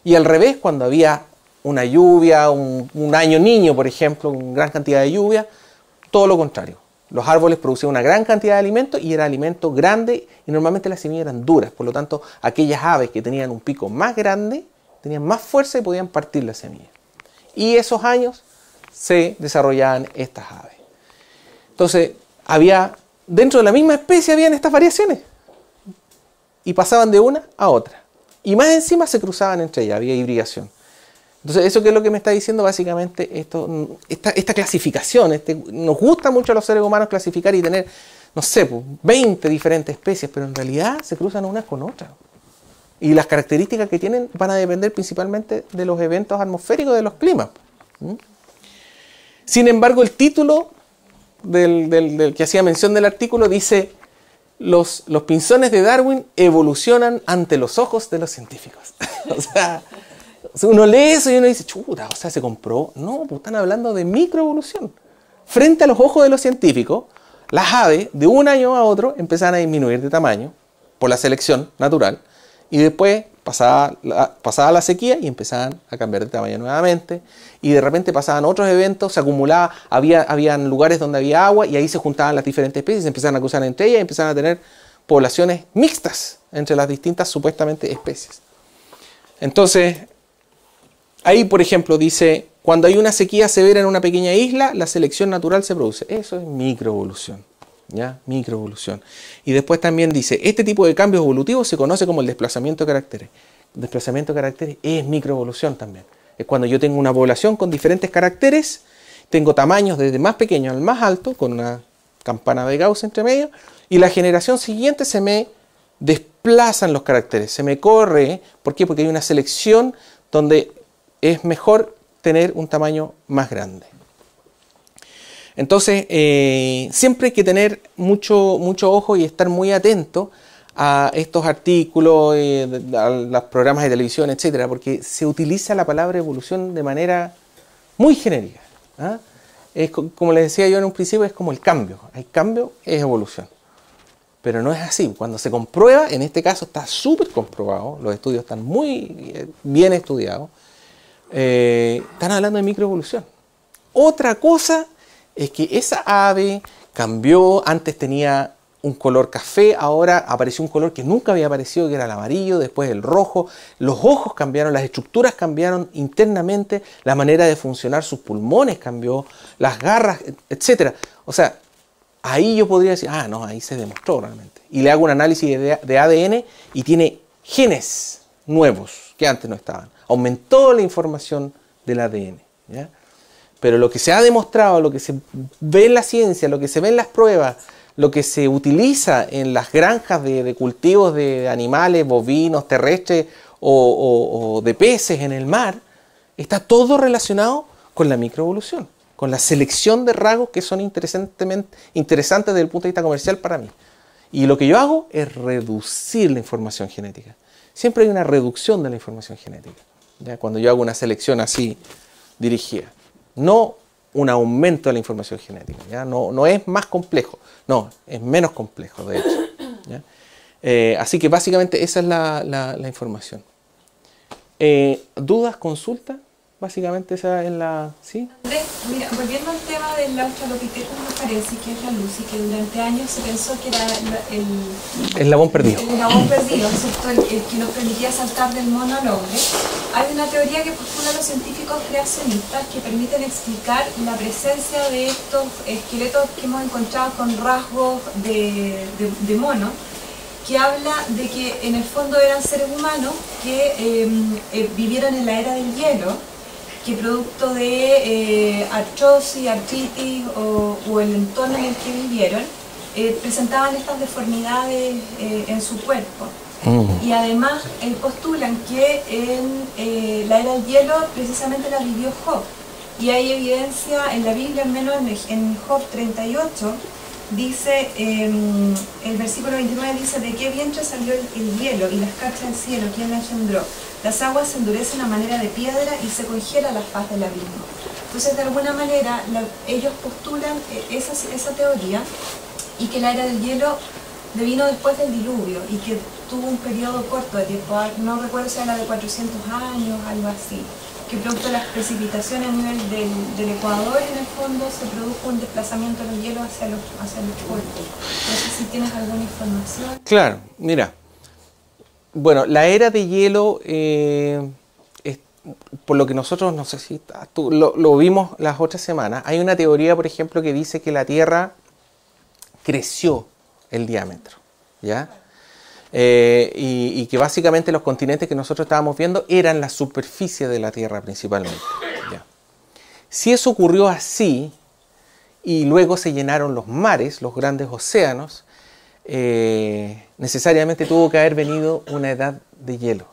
Y al revés, cuando había una lluvia, un año niño, por ejemplo, una gran cantidad de lluvia, todo lo contrario. Los árboles producían una gran cantidad de alimento y era alimento grande y normalmente las semillas eran duras. Por lo tanto, aquellas aves que tenían un pico más grande tenían más fuerza y podían partir la semilla. Y esos años se desarrollaban estas aves. Entonces, dentro de la misma especie habían estas variaciones. Y pasaban de una a otra. Y más encima se cruzaban entre ellas, había hibridación. Entonces, ¿eso qué es lo que me está diciendo? Básicamente, esta clasificación, nos gusta mucho a los seres humanos clasificar y tener, no sé, 20 diferentes especies, pero en realidad se cruzan unas con otras. Y las características que tienen van a depender principalmente de los eventos atmosféricos de los climas. Sin embargo, el título del que hacía mención del artículo dice: los pinzones de Darwin evolucionan ante los ojos de los científicos. O sea, uno lee eso y uno dice, chuta, o sea, se compró. No, pues están hablando de microevolución. Frente a los ojos de los científicos, las aves de un año a otro empezaban a disminuir de tamaño por la selección natural, y después pasaba la sequía y empezaban a cambiar de tamaño nuevamente, y de repente pasaban otros eventos, se acumulaba, habían lugares donde había agua y ahí se juntaban las diferentes especies, se empezaban a cruzar entre ellas y empezaban a tener poblaciones mixtas entre las distintas supuestamente especies. Entonces, ahí por ejemplo dice, cuando hay una sequía severa en una pequeña isla, la selección natural se produce. Eso es microevolución. ¿Ya? Microevolución. Y después también dice, este tipo de cambios evolutivos se conoce como el desplazamiento de caracteres. El desplazamiento de caracteres es microevolución también. Es cuando yo tengo una población con diferentes caracteres, tengo tamaños desde más pequeño al más alto, con una campana de Gauss entre medio, y la generación siguiente se me desplazan los caracteres, se me corre. ¿Por qué? Porque hay una selección donde es mejor tener un tamaño más grande. Entonces, siempre hay que tener mucho ojo y estar muy atento a estos artículos, a los programas de televisión, etcétera, porque se utiliza la palabra evolución de manera muy genérica. ¿Ah? Es como les decía yo en un principio, es como el cambio. Hay cambio, es evolución. Pero no es así. Cuando se comprueba, en este caso está súper comprobado, los estudios están muy bien estudiados, están hablando de microevolución. Otra cosa es que esa ave cambió, antes tenía un color café, ahora apareció un color que nunca había aparecido, que era el amarillo, después el rojo, los ojos cambiaron, las estructuras cambiaron internamente, la manera de funcionar sus pulmones cambió, las garras, etc. O sea, ahí yo podría decir, no, ahí se demostró realmente. Y le hago un análisis de ADN y tiene genes nuevos que antes no estaban. Aumentó la información del ADN, ¿ya? Pero lo que se ha demostrado, lo que se ve en la ciencia, lo que se ve en las pruebas, lo que se utiliza en las granjas de cultivos de animales, bovinos, terrestres o de peces en el mar, está todo relacionado con la microevolución, con la selección de rasgos que son interesantes desde el punto de vista comercial para mí. Y lo que yo hago es reducir la información genética. Siempre hay una reducción de la información genética, ¿ya? Cuando yo hago una selección así dirigida. No un aumento de la información genética, ¿ya? No es más complejo, no, es menos complejo, de hecho, ¿ya? Así que básicamente esa es la información. ¿Dudas, consultas? Básicamente esa es la... ¿Sí? Andrés, mira, volviendo al tema del Australopithecus nucarensis, que es la luz, y que durante años se pensó que era el eslabón perdido. El eslabón perdido, ¿cierto? El que nos permitía saltar del mono al hombre. Hay una teoría que postulan los científicos creacionistas que permiten explicar la presencia de estos esqueletos que hemos encontrado con rasgos de mono, que habla de que en el fondo eran seres humanos que vivieron en la era del hielo, que producto de artrosis, artritis o el entorno en el que vivieron, presentaban estas deformidades en su cuerpo. Y además postulan que en la era del hielo precisamente la vivió Job. Y hay evidencia en la Biblia, al menos en Job 38, dice, el versículo 29 dice, ¿de qué vientre salió el hielo y las cachas del cielo? ¿Quién la engendró? Las aguas se endurecen a manera de piedra y se congela la faz del abismo. Entonces, de alguna manera, ellos postulan esa teoría, y que la era del hielo devino después del diluvio y que tuvo un periodo corto de tiempo, no recuerdo si era de 400 años, algo así, que producto de las precipitaciones a nivel del Ecuador, en el fondo se produjo un desplazamiento de los hielos hacia los polos. No sé si tienes alguna información. Claro, mira. Bueno, la era de hielo, por lo que nosotros, no sé si tú lo vimos las otras semanas, hay una teoría, por ejemplo, que dice que la Tierra creció el diámetro, ¿ya? y que básicamente los continentes que nosotros estábamos viendo eran la superficie de la Tierra principalmente. Ya. Si eso ocurrió así, y luego se llenaron los mares, los grandes océanos, necesariamente tuvo que haber venido una edad de hielo.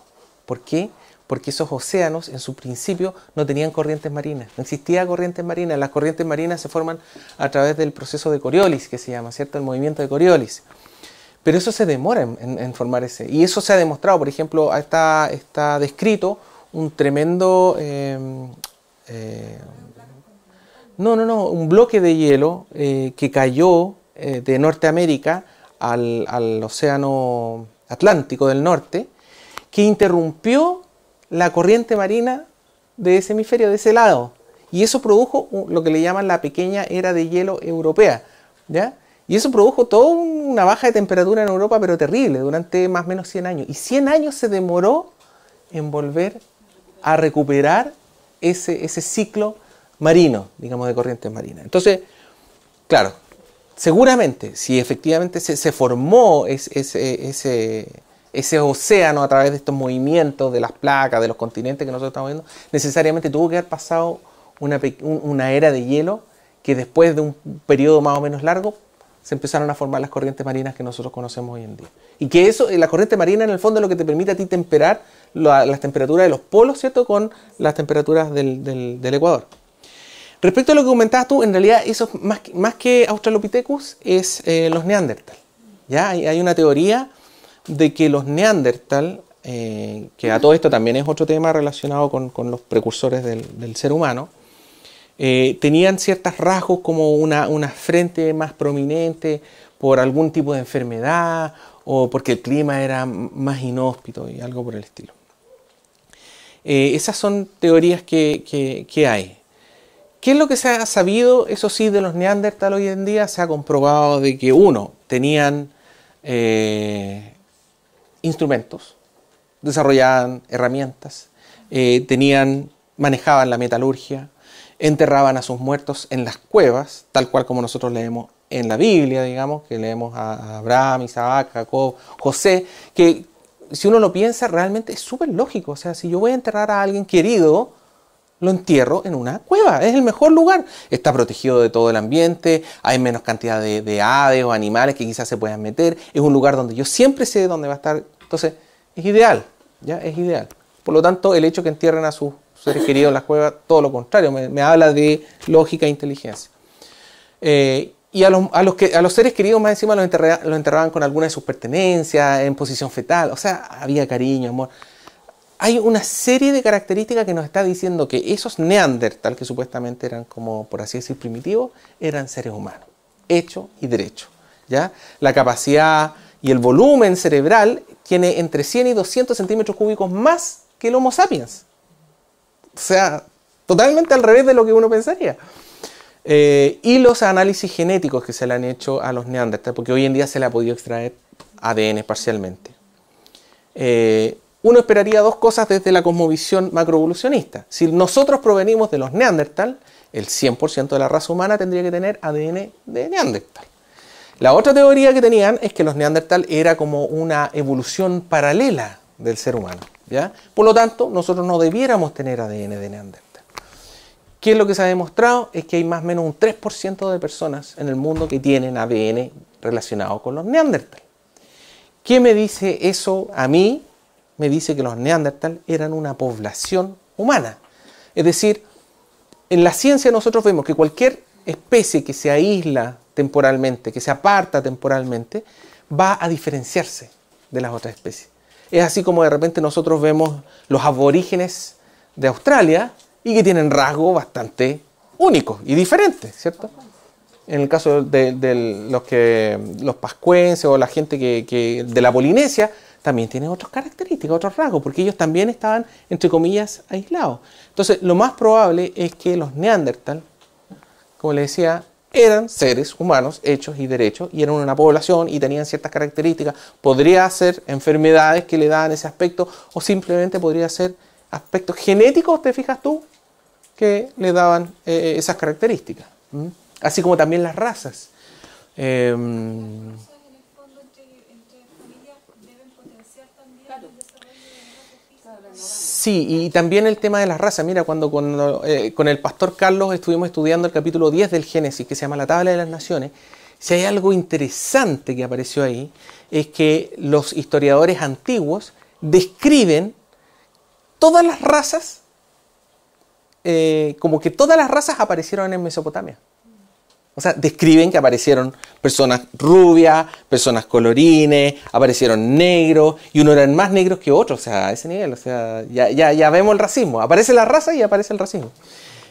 ¿Por qué? Porque esos océanos en su principio no tenían corrientes marinas, no existía corrientes marinas. Las corrientes marinas se forman a través del proceso de Coriolis, que se llama, ¿cierto? El movimiento de Coriolis. Pero eso se demora en formar ese. Y eso se ha demostrado, por ejemplo, está descrito un tremendo... un bloque de hielo que cayó de Norteamérica al océano Atlántico del Norte, que interrumpió la corriente marina de ese hemisferio, de ese lado. Y eso produjo lo que le llaman la pequeña era de hielo europea, ¿ya? Y eso produjo toda una baja de temperatura en Europa, pero terrible, durante más o menos 100 años. Y 100 años se demoró en volver a recuperar ese ciclo marino, digamos, de corrientes marinas. Entonces, claro, seguramente, si efectivamente se formó ese océano a través de estos movimientos de las placas, de los continentes que nosotros estamos viendo, necesariamente tuvo que haber pasado una era de hielo que después de un periodo más o menos largo se empezaron a formar las corrientes marinas que nosotros conocemos hoy en día. Y que eso, la corriente marina en el fondo es lo que te permite a ti temperar las temperaturas de los polos, ¿cierto?, con las temperaturas del Ecuador. Respecto a lo que comentabas tú, en realidad eso más que Australopithecus es los Neandertal. ¿Ya? Hay una teoría de que los Neandertal, que a todo esto también es otro tema relacionado con los precursores del ser humano, tenían ciertos rasgos como una frente más prominente por algún tipo de enfermedad o porque el clima era más inhóspito y algo por el estilo. Esas son teorías que hay. ¿Qué es lo que se ha sabido? Eso sí, de los Neandertal hoy en día se ha comprobado de que, uno, tenían instrumentos, desarrollaban herramientas, manejaban la metalurgia, enterraban a sus muertos en las cuevas, tal cual como nosotros leemos en la Biblia, digamos, que leemos a Abraham, Isaac, Jacob, José, que si uno lo piensa realmente es súper lógico. O sea, si yo voy a enterrar a alguien querido, lo entierro en una cueva, es el mejor lugar. Está protegido de todo el ambiente, hay menos cantidad de aves o animales que quizás se puedan meter, es un lugar donde yo siempre sé dónde va a estar. Entonces, es ideal, ¿ya? Es ideal. Por lo tanto, el hecho que entierren a sus seres queridos en las cuevas, todo lo contrario, me habla de lógica e inteligencia. Y a los seres queridos más encima los enterraban con alguna de sus pertenencias, en posición fetal, o sea, había cariño, amor. Hay una serie de características que nos está diciendo que esos Neandertal, que supuestamente eran como, por así decir, primitivos, eran seres humanos, hechos y derechos, ¿ya? La capacidad y el volumen cerebral tiene entre 100 y 200 centímetros cúbicos más que el Homo sapiens. O sea, totalmente al revés de lo que uno pensaría. Y los análisis genéticos que se le han hecho a los Neandertal, porque hoy en día se le ha podido extraer ADN parcialmente. Uno esperaría dos cosas desde la cosmovisión macroevolucionista. Si nosotros provenimos de los Neandertal, el 100% de la raza humana tendría que tener ADN de Neandertal. La otra teoría que tenían es que los Neandertal era como una evolución paralela del ser humano, ¿ya? Por lo tanto, nosotros no debiéramos tener ADN de Neandertal. ¿Qué es lo que se ha demostrado? Es que hay más o menos un 3% de personas en el mundo que tienen ADN relacionado con los Neandertal. ¿Qué me dice eso a mí? Me dice que los Neandertal eran una población humana. Es decir, en la ciencia nosotros vemos que cualquier especie que se aísla temporalmente, que se aparta temporalmente, va a diferenciarse de las otras especies. Es así como de repente nosotros vemos los aborígenes de Australia y que tienen rasgos bastante únicos y diferentes, ¿cierto? En el caso de los pascuenses o la gente que de la Polinesia, también tienen otras características, otros rasgos, porque ellos también estaban, entre comillas, aislados. Entonces, lo más probable es que los Neandertal, como les decía, eran seres humanos hechos y derechos, y eran una población y tenían ciertas características. Podría ser enfermedades que le daban ese aspecto, o simplemente podría ser aspectos genéticos, ¿te fijas tú?, que le daban esas características. Así como también las razas. En el fondo, entre familias deben Sí, y también el tema de las razas. Mira, cuando con el pastor Carlos estuvimos estudiando el capítulo 10 del Génesis, que se llama la Tabla de las Naciones, si hay algo interesante que apareció ahí, es que los historiadores antiguos describen todas las razas, como que todas las razas aparecieron en Mesopotamia. O sea, describen que aparecieron personas rubias, personas colorines, aparecieron negros, y unos eran más negros que otros, o sea, a ese nivel, o sea, ya vemos el racismo. Aparece la raza y aparece el racismo.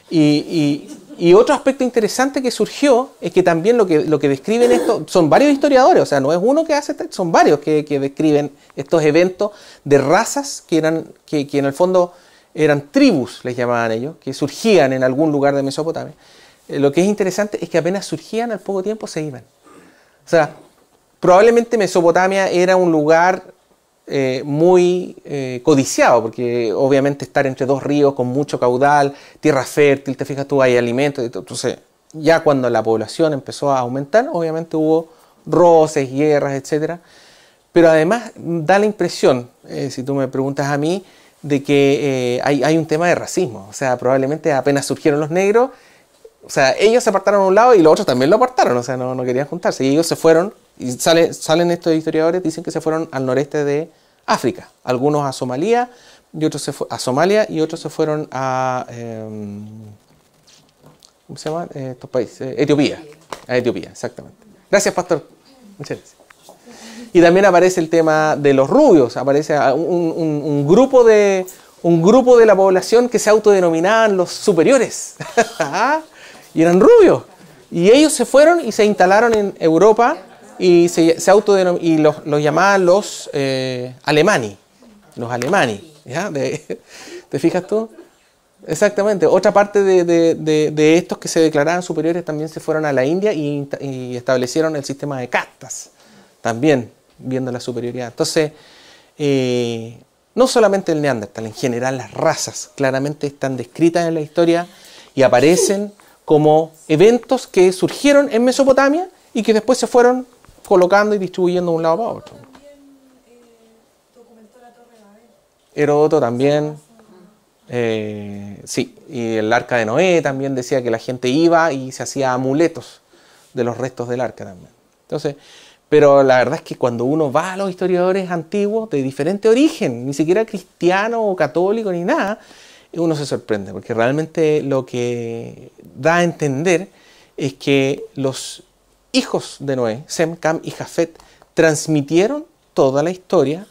Y otro aspecto interesante que surgió es que también lo que describen esto, son varios historiadores, o sea, no es uno que hace, son varios que describen estos eventos de razas que en el fondo eran tribus, les llamaban ellos, que surgían en algún lugar de Mesopotamia. Lo que es interesante es que apenas surgían, al poco tiempo se iban. O sea, probablemente Mesopotamia era un lugar muy codiciado, porque obviamente estar entre dos ríos con mucho caudal, tierra fértil, te fijas tú, hay alimentos. Entonces, ya cuando la población empezó a aumentar, obviamente hubo roces, guerras, etc. Pero además da la impresión, si tú me preguntas a mí, de que hay un tema de racismo. O sea, probablemente apenas surgieron los negros, o sea, ellos se apartaron a un lado y los otros también lo apartaron, o sea, no querían juntarse. Y ellos se fueron, y salen estos historiadores, dicen que se fueron al noreste de África. Algunos a Somalia, y otros a Somalia, y otros se fueron a, ¿cómo se llama? Estos países, Etiopía. A Etiopía, exactamente. Gracias, pastor. Muchas gracias. Y también aparece el tema de los rubios, aparece un grupo de la población que se autodenominaban los superiores. Y eran rubios. Y ellos se fueron y se instalaron en Europa y y los llamaban los alemani. Los alemani. ¿Ya? ¿Te fijas tú? Exactamente. Otra parte de estos que se declaraban superiores también se fueron a la India y establecieron el sistema de castas. También viendo la superioridad. Entonces, no solamente el Neandertal, en general las razas claramente están descritas en la historia y aparecen como eventos que surgieron en Mesopotamia y que después se fueron colocando y distribuyendo de un lado para otro. También documentó la Torre de Babel. Heródoto también, sí, y el Arca de Noé también decía que la gente iba y se hacía amuletos de los restos del arca también. Entonces, pero la verdad es que cuando uno va a los historiadores antiguos de diferente origen, ni siquiera cristiano o católico ni nada, uno se sorprende, porque realmente lo que da a entender es que los hijos de Noé, Sem, Cam y Jafet, transmitieron toda la historia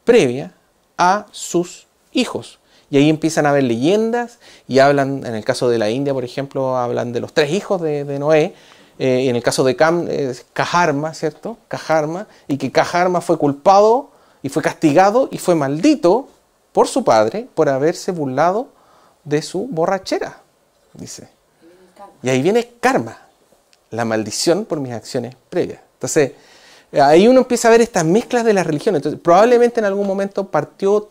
previa a sus hijos. Y ahí empiezan a haber leyendas y hablan, en el caso de la India, por ejemplo, hablan de los 3 hijos de Noé. Y en el caso de Cam, es Cajarma, ¿cierto? Cajarma, y que Cajarma fue culpado y fue castigado y fue maldito por su padre por haberse burlado de su borrachera, dice. Y ahí viene karma, la maldición por mis acciones previas. Entonces, ahí uno empieza a ver estas mezclas de las religiones. Entonces, probablemente en algún momento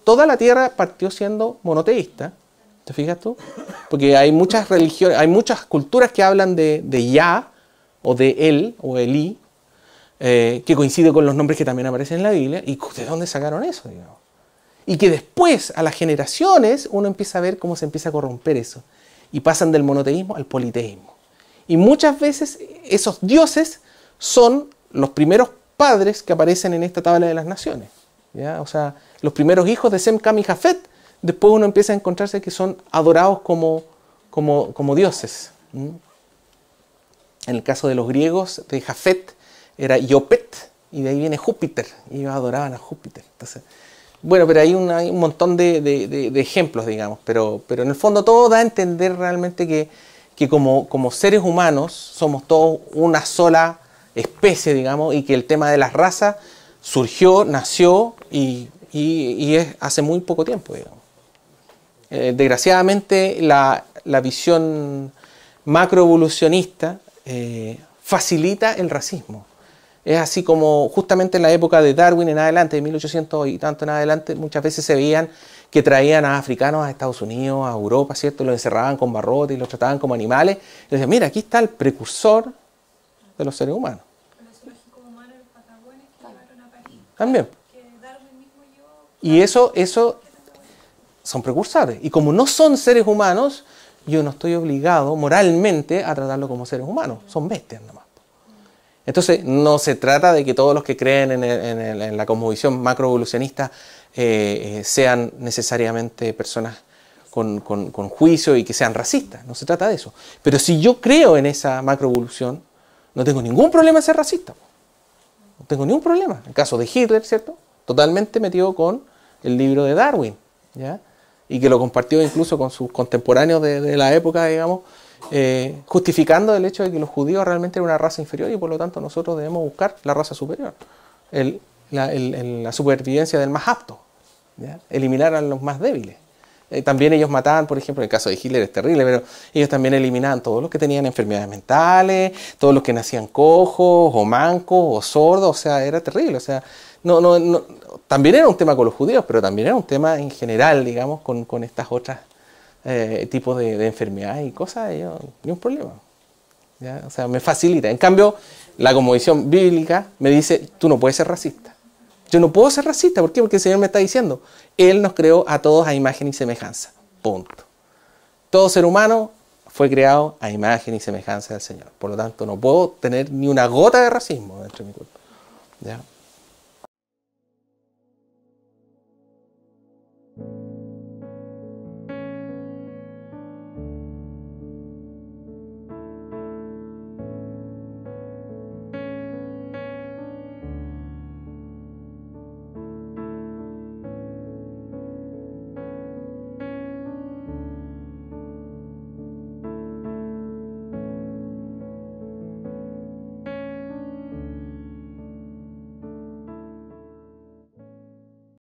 toda la tierra partió siendo monoteísta. ¿Te fijas tú? Porque hay muchas religiones, hay muchas culturas que hablan de Yah, o de él, o Elí, que coincide con los nombres que también aparecen en la Biblia. ¿Y de dónde sacaron eso, digamos? Y que después, a las generaciones, uno empieza a ver cómo se empieza a corromper eso. Y pasan del monoteísmo al politeísmo. Y muchas veces esos dioses son los primeros padres que aparecen en esta tabla de las naciones. ¿Ya? O sea, los primeros hijos de Sem, Cam y Jafet, después uno empieza a encontrarse que son adorados como dioses. En el caso de los griegos, de Jafet, era Iopet, y de ahí viene Júpiter, y ellos adoraban a Júpiter. Entonces, bueno, pero hay un montón de ejemplos, digamos, pero en el fondo todo da a entender realmente que como seres humanos somos todos una sola especie, digamos, y que el tema de las razas surgió, nació y es hace muy poco tiempo, digamos. Desgraciadamente la visión macroevolucionista facilita el racismo. Es así como justamente en la época de Darwin en adelante, de 1800 y tanto en adelante, muchas veces se veían que traían a africanos a Estados Unidos, a Europa, ¿cierto? Los encerraban con barrotes y los trataban como animales. Y decían, mira, aquí está el precursor de los seres humanos. Los zoológicos humanos en Patagonia que llevaron a París. También. Que Darwin mismo llevó. Y eso son precursores. Y como no son seres humanos, yo no estoy obligado moralmente a tratarlos como seres humanos. Son bestias nomás. Entonces, no se trata de que todos los que creen en la cosmovisión macroevolucionista sean necesariamente personas con juicio y que sean racistas. No se trata de eso. Pero si yo creo en esa macroevolución, no tengo ningún problema en ser racista. No tengo ningún problema. En el caso de Hitler, ¿cierto? Totalmente metido con el libro de Darwin, ¿ya? Y que lo compartió incluso con sus contemporáneos de la época, digamos, justificando el hecho de que los judíos realmente eran una raza inferior y por lo tanto nosotros debemos buscar la raza superior. La supervivencia del más apto, ¿ya? Eliminar a los más débiles. También ellos mataban, por ejemplo, en el caso de Hitler es terrible, pero ellos también eliminaban todos los que tenían enfermedades mentales, todos los que nacían cojos o mancos o sordos, o sea, era terrible. O sea, no, también era un tema con los judíos, pero también era un tema en general, digamos, con estas otras tipos de enfermedades y cosas, ni un problema. ¿Ya? O sea, me facilita. En cambio, la cosmovisión bíblica me dice, tú no puedes ser racista. Yo no puedo ser racista, ¿por qué? Porque el Señor me está diciendo, Él nos creó a todos a imagen y semejanza. Punto. Todo ser humano fue creado a imagen y semejanza del Señor. Por lo tanto, no puedo tener ni una gota de racismo dentro de mi cuerpo. ¿Ya?